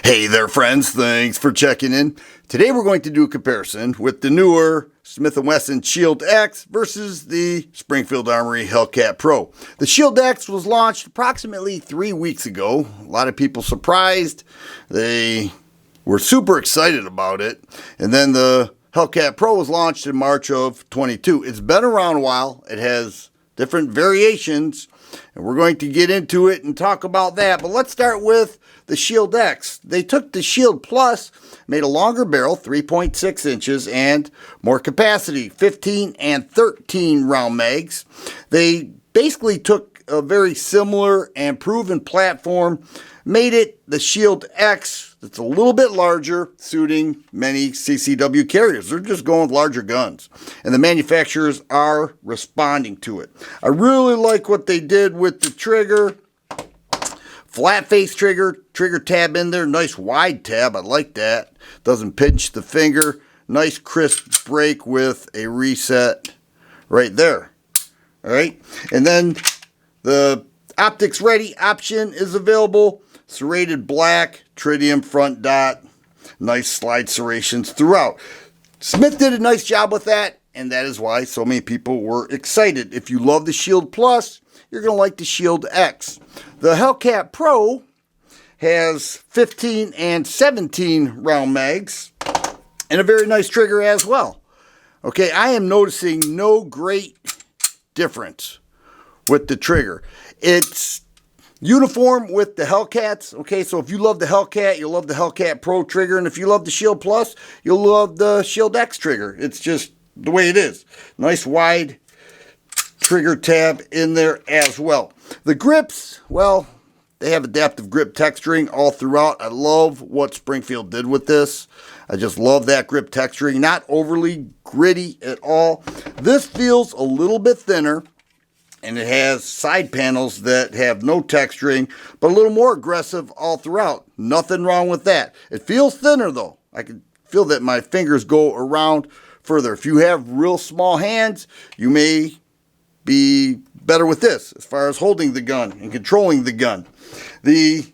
Hey there friends, thanks for checking in. Today we're going to do a comparison with the newer Smith & Wesson Shield X versus the Springfield Armory Hellcat Pro. The Shield X was launched approximately 3 weeks ago. A lot of people surprised. They were super excited about it. And then the Hellcat Pro was launched in March of 22. It's been around a while. It has different variations, and we're going to get into it and talk about that. But let's start with the Shield X. They took the Shield Plus, made a longer barrel, 3.6 inches, and more capacity, 15 and 13 round mags. They basically took a very similar and proven platform, made it the Shield X. It's a little bit larger, suiting many CCW carriers. They're just going with larger guns, and the manufacturers are responding to it. I really like what they did with the trigger. Flat face trigger tab in there, nice wide tab, I like that. Doesn't pinch the finger. Nice crisp break with a reset right there. All right, and then the optics ready option is available. Serrated black, tritium front dot, nice slide serrations throughout. Smith did a nice job with that, and that is why so many people were excited. If you love the Shield Plus, you're going to like the Shield X. The Hellcat Pro has 15 and 17 round mags and a very nice trigger as well. Okay, I am noticing no great difference with the trigger. It's uniform with the Hellcats. Okay, so if you love the Hellcat, you'll love the Hellcat Pro trigger, and if you love the Shield Plus, you'll love the Shield X trigger. It's just the way it is. Nice wide trigger tab in there as well. The grips, well, they have adaptive grip texturing all throughout. I love what Springfield did with this. I just love that grip texturing. Not overly gritty at all. This feels a little bit thinner, and it has side panels that have no texturing, but a little more aggressive all throughout. Nothing wrong with that. It feels thinner though. I can feel that my fingers go around further. If you have real small hands, you may be better with this as far as holding the gun and controlling the gun. The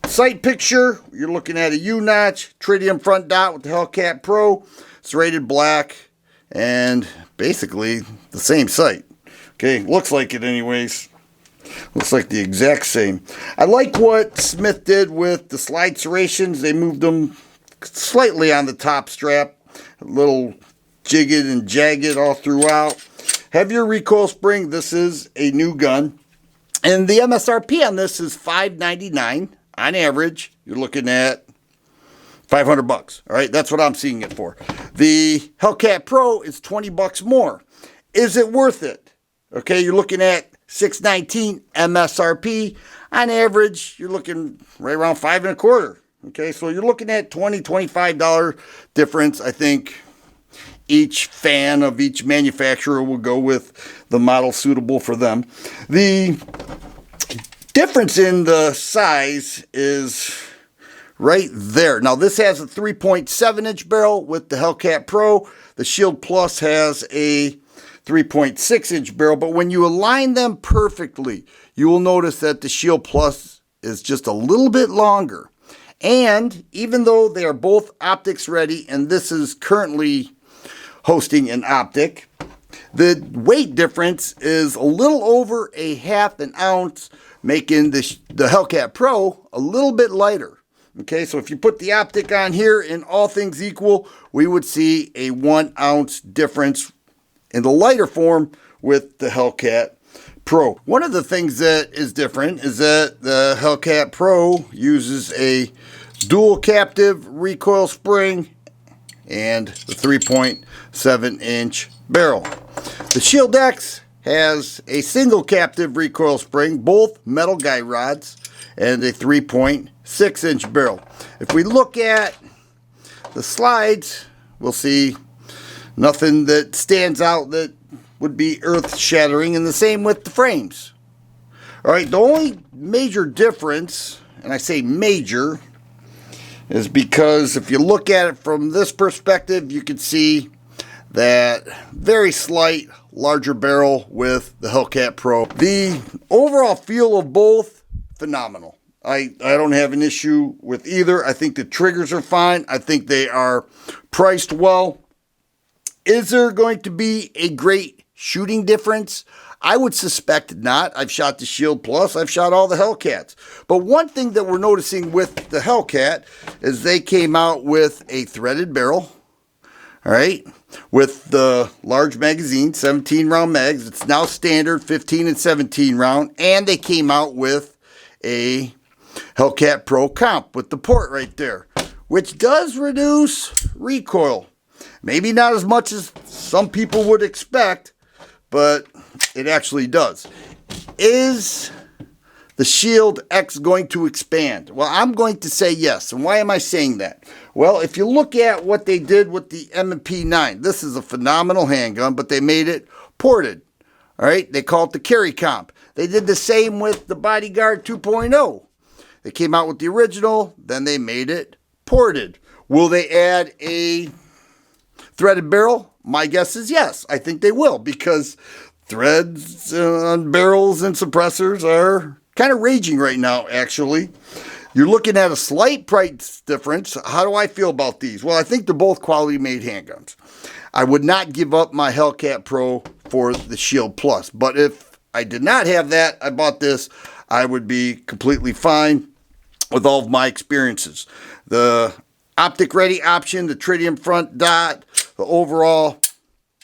sight picture, you're looking at a U-notch, tritium front dot with the Hellcat Pro, serrated black, and basically the same sight. Okay, looks like it anyways. Looks like the exact same. I like what Smith did with the slide serrations. They moved them slightly on the top strap, a little jigged and jagged all throughout. Heavier recoil spring. This is a new gun, and the MSRP on this is $599 on average. You're looking at $500. All right, that's what I'm seeing it for. The Hellcat Pro is $20 more. Is it worth it? Okay, you're looking at $619 MSRP. On average, you're looking right around $5.25. Okay, so you're looking at $20, $25 difference. I think each fan of each manufacturer will go with the model suitable for them. The difference in the size is right there. Now, this has a 3.7-inch barrel with the Hellcat Pro. The Shield Plus has a 3.6-inch barrel, but when you align them perfectly, you will notice that the Shield Plus is just a little bit longer. And even though they are both optics ready, and this is currently hosting an optic, the weight difference is a little over a half an ounce, making the Hellcat Pro a little bit lighter. Okay, so if you put the optic on here, and all things equal, we would see a 1 ounce difference in the lighter form with the Hellcat Pro. One of the things that is different is that the Hellcat Pro uses a dual captive recoil spring and the 3.7-inch barrel. The Shield X has a single captive recoil spring, both metal guide rods, and a 3.6-inch barrel. If we look at the slides, we'll see nothing that stands out that would be earth-shattering, and the same with the frames. All right, the only major difference, and I say major, is because if you look at it from this perspective, you can see that very slight larger barrel with the Hellcat Pro. The overall feel of both, phenomenal. I don't have an issue with either. I think the triggers are fine. I think they are priced well. Is there going to be a great shooting difference? I would suspect not. I've shot the Shield Plus. I've shot all the Hellcats. But one thing that we're noticing with the Hellcat is they came out with a threaded barrel. All right. With the large magazine, 17 round mags. It's now standard 15 and 17 round. And they came out with a Hellcat Pro comp with the port right there, which does reduce recoil. Maybe not as much as some people would expect, but it actually does. Is the Shield X going to expand? Well, I'm going to say yes. And why am I saying that? Well, if you look at what they did with the M&P9, this is a phenomenal handgun, but they made it ported. All right, they call it the carry comp. They did the same with the Bodyguard 2.0. They came out with the original, then they made it ported. Will they add a threaded barrel? My guess is yes. I think they will, because threads on barrels and suppressors are kind of raging right now, actually. You're looking at a slight price difference. How do I feel about these? Well, I think they're both quality made handguns. I would not give up my Hellcat Pro for the Shield Plus, but if I did not have that, I bought this, I would be completely fine with all of my experiences. The optic ready option, the tritium front dot, the overall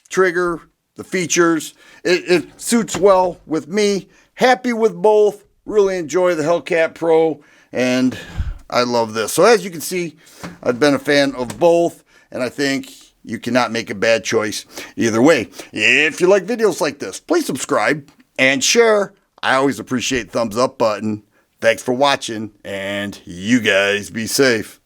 trigger, the features, it suits well with me. Happy with both. Really enjoy the Hellcat Pro, and I love this. So as you can see, I've been a fan of both, and I think you cannot make a bad choice either way. If you like videos like this, please subscribe and share. I always appreciate the thumbs up button. Thanks for watching, and you guys be safe.